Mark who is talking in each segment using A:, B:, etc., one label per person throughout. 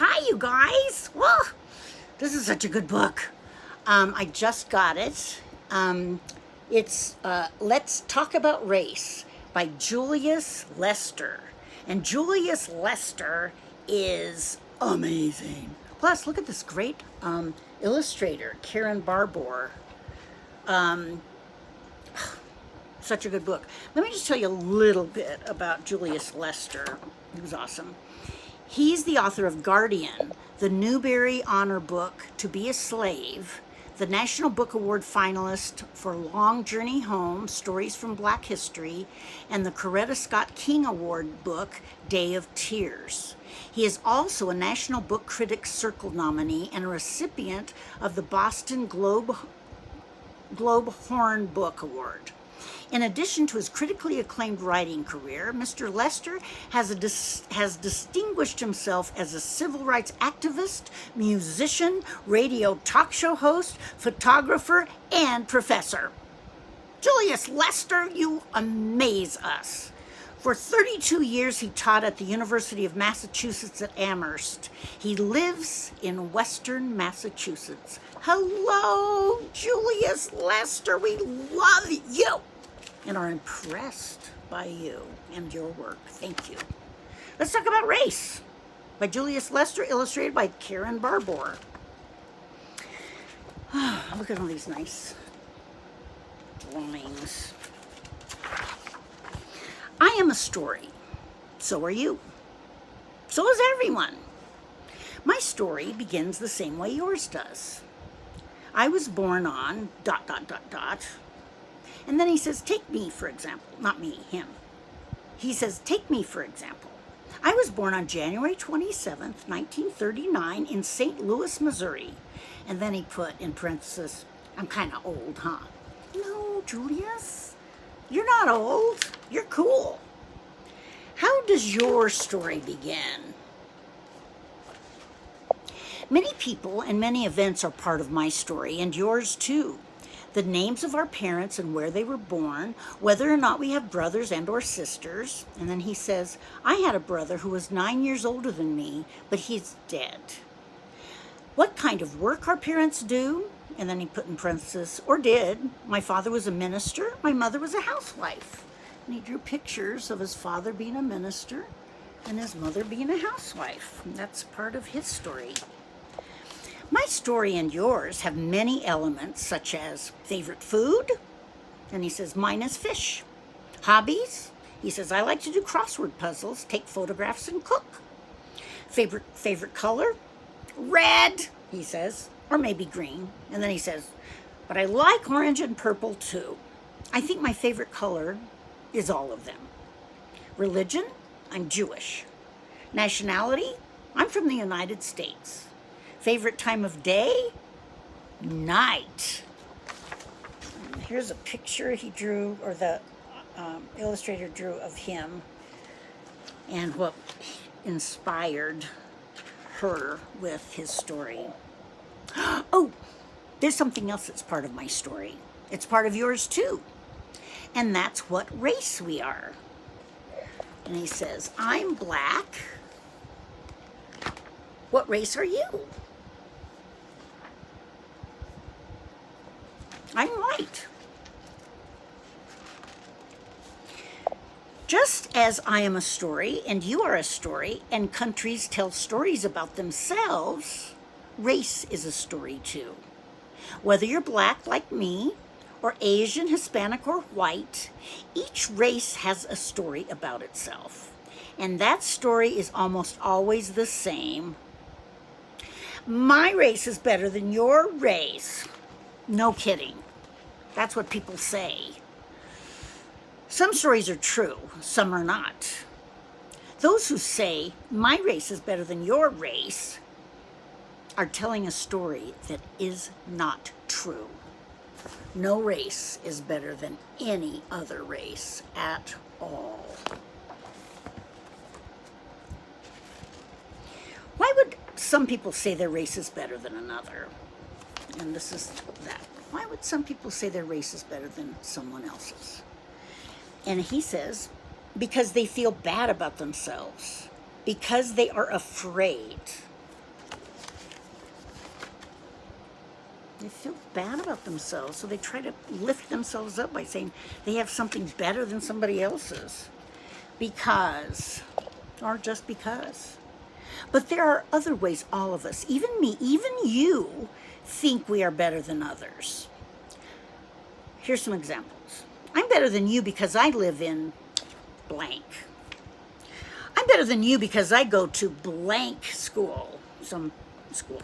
A: Hi, you guys. Well, this is such a good book. I just got it. It's Let's Talk About Race by Julius Lester. And Julius Lester is amazing. Plus, look at this great illustrator, Karen Barbour. Such a good book. Let me just tell you a little bit about Julius Lester. He was awesome. He's the author of Guardian, the Newbery Honor Book, To Be a Slave, the National Book Award finalist for Long Journey Home, Stories from Black History, and the Coretta Scott King Award book, Day of Tears. He is also a National Book Critics Circle nominee and a recipient of the Boston Globe Horn Book Award. In addition to his critically acclaimed writing career, Mr. Lester has distinguished himself as a civil rights activist, musician, radio talk show host, photographer, and professor. Julius Lester, you amaze us. For 32 years, he taught at the University of Massachusetts at Amherst. He lives in Western Massachusetts. Hello, Julius Lester. We love you and are impressed by you and your work. Thank you. Let's Talk About Race by Julius Lester, illustrated by Karen Barbour. Look at all these nice drawings. I am a story. So are you. So is everyone. My story begins the same way yours does. I was born on ... And then he says, take me, for example. Not me, him. He says, take me, for example. I was born on January 27th, 1939 in St. Louis, Missouri. And then he put in parentheses, I'm kind of old, huh? No, Julius, you're not old. You're cool. How does your story begin? Many people and many events are part of my story, and yours too. The names of our parents and where they were born, whether or not we have brothers and or sisters. And then he says, I had a brother who was 9 years older than me, but he's dead. What kind of work our parents do? And then he put in parentheses, or did. My father was a minister. My mother was a housewife. And he drew pictures of his father being a minister and his mother being a housewife. And that's part of his story. My story and yours have many elements, such as favorite food, and he says, mine is fish. Hobbies, he says, I like to do crossword puzzles, take photographs, and cook. Favorite color, red, he says, or maybe green. And then he says, but I like orange and purple too. I think my favorite color is all of them. Religion, I'm Jewish. Nationality, I'm from the United States. Favorite time of day? Night. And here's a picture he drew, or the illustrator drew of him, and what inspired her with his story. Oh, there's something else that's part of my story. It's part of yours too. And that's what race we are. And he says, I'm black. What race are you? I'm white. Just as I am a story and you are a story and countries tell stories about themselves, race is a story too. Whether you're black like me or Asian, Hispanic, or white, each race has a story about itself. And that story is almost always the same. My race is better than your race. No kidding. That's what people say. Some stories are true, some are not. Those who say, my race is better than your race, are telling a story that is not true. No race is better than any other race at all. Why would some people say their race is better than another? And this is that. Why would some people say their race is better than someone else's? And he says, because they feel bad about themselves, because they are afraid. They feel bad about themselves, so they try to lift themselves up by saying they have something better than somebody else's. Because, or just because. But there are other ways all of us, even me, even you, think we are better than others. Here's some examples. I'm better than you because I live in blank. I'm better than you because I go to blank school, some school.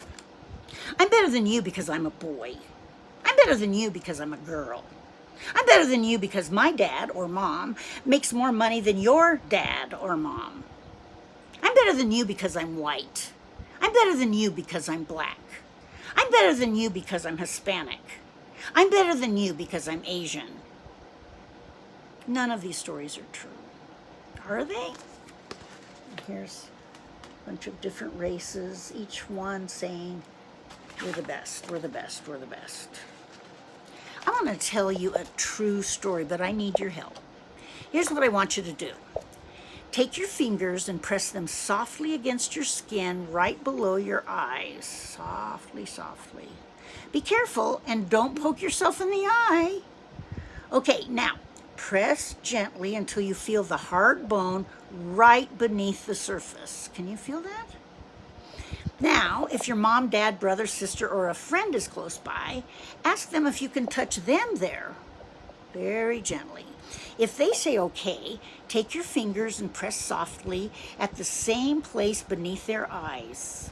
A: I'm better than you because I'm a boy. I'm better than you because I'm a girl. I'm better than you because my dad or mom makes more money than your dad or mom. I'm better than you because I'm white. I'm better than you because I'm black. I'm better than you because I'm Hispanic. I'm better than you because I'm Asian. None of these stories are true. Are they? Here's a bunch of different races, each one saying, we're the best, we're the best, we're the best. I want to tell you a true story, but I need your help. Here's what I want you to do. Take your fingers and press them softly against your skin right below your eyes. Softly, softly. Be careful and don't poke yourself in the eye. Okay, now press gently until you feel the hard bone right beneath the surface. Can you feel that? Now, if your mom, dad, brother, sister, or a friend is close by, ask them if you can touch them there, very gently. If they say okay, take your fingers and press softly at the same place beneath their eyes.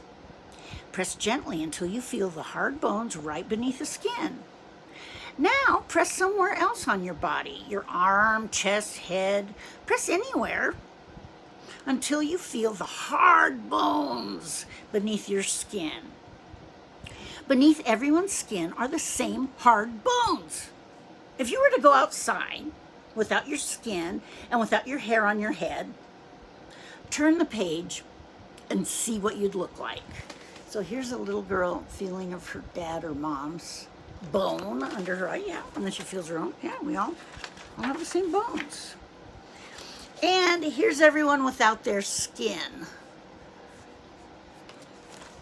A: Press gently until you feel the hard bones right beneath the skin. Now, press somewhere else on your body, your arm, chest, head. Press anywhere until you feel the hard bones beneath your skin. Beneath everyone's skin are the same hard bones. If you were to go outside without your skin and without your hair on your head, turn the page and see what you'd look like. So here's a little girl feeling of her dad or mom's bone under her eye. Yeah, and then she feels her own. Yeah, we all have the same bones. And here's everyone without their skin.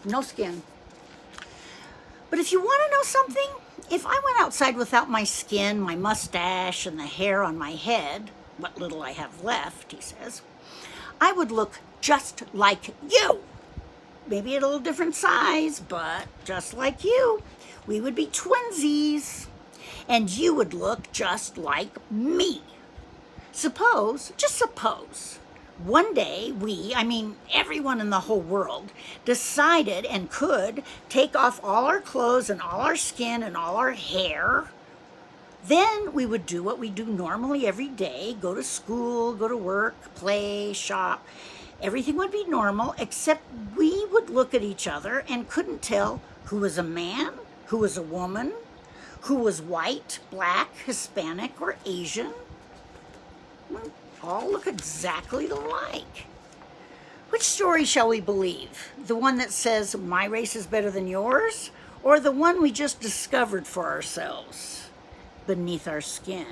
A: No skin. But if you want to know something, if I went outside without my skin, my mustache, and the hair on my head, what little I have left, he says, I would look just like you. Maybe at a little different size, but just like you. We would be twinsies. And you would look just like me. Suppose, just suppose, one day everyone in the whole world, decided and could take off all our clothes and all our skin and all our hair. Then we would do what we do normally every day, go to school, go to work, play, shop. Everything would be normal, except we would look at each other and couldn't tell who was a man, who was a woman, who was white, black, Hispanic, or Asian. All look exactly alike. Which story shall we believe? The one that says my race is better than yours, or the one we just discovered for ourselves beneath our skin?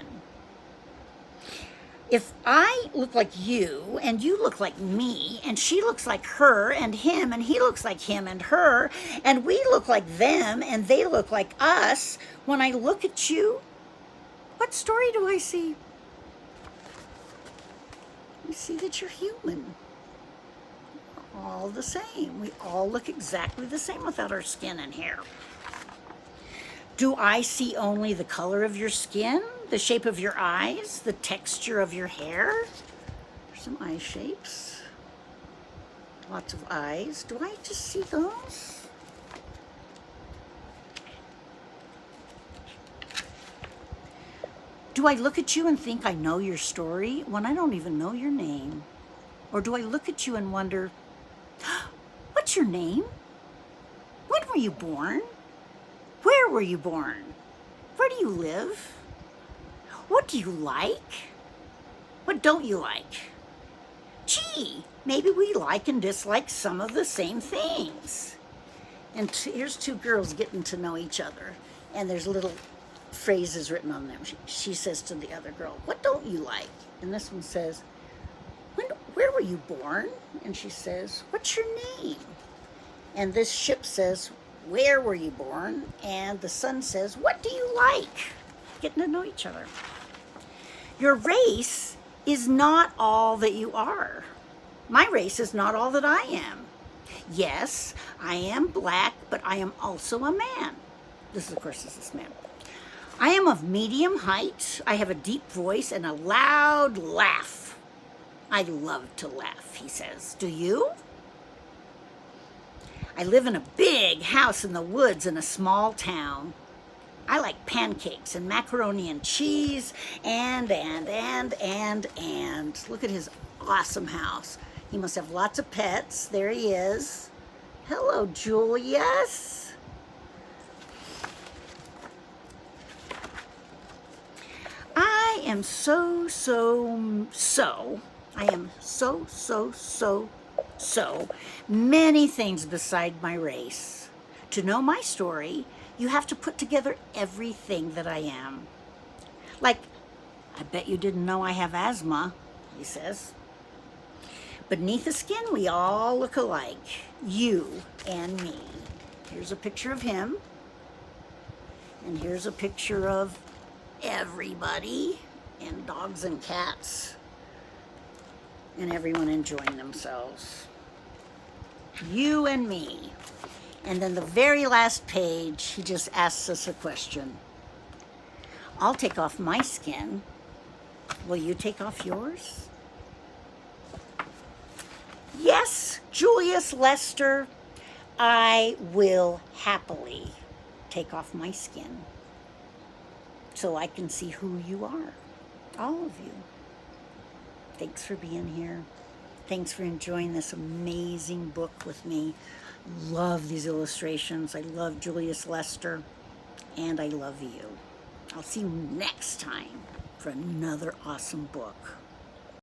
A: If I look like you, and you look like me, and she looks like her, and him, and he looks like him and her, and we look like them, and they look like us, when I look at you, what story do I see? We see that you're human. We're all the same. We all look exactly the same without our skin and hair. Do I see only the color of your skin, the shape of your eyes, the texture of your hair? There's some eye shapes. Lots of eyes. Do I just see those? Do I look at you and think I know your story when I don't even know your name? Or do I look at you and wonder, what's your name? When were you born? Where were you born? Where do you live? What do you like? What don't you like? Gee, maybe we like and dislike some of the same things. And here's two girls getting to know each other. And there's little phrases written on them. She says to the other girl, what don't you like? And this one says, where were you born? And she says, what's your name? And this ship says, where were you born? And the son says, what do you like? Getting to know each other. Your race is not all that you are. My race is not all that I am. Yes, I am black, but I am also a man. This, of course, is this man. I am of medium height. I have a deep voice and a loud laugh. I love to laugh, he says. Do you? I live in a big house in the woods in a small town. I like pancakes and macaroni and cheese and. Look at his awesome house. He must have lots of pets. There he is. Hello, Julius. I am so many things beside my race. To know my story, you have to put together everything that I am. Like, I bet you didn't know I have asthma, he says. Beneath the skin, we all look alike, you and me. Here's a picture of him, and here's a picture of everybody, and dogs and cats, and everyone enjoying themselves. You and me. And then the very last page, he just asks us a question. I'll take off my skin. Will you take off yours? Yes, Julius Lester, I will happily take off my skin so I can see who you are, all of you. Thanks for being here. Thanks for enjoying this amazing book with me. Love these illustrations. I love Julius Lester, and I love you. I'll see you next time for another awesome book.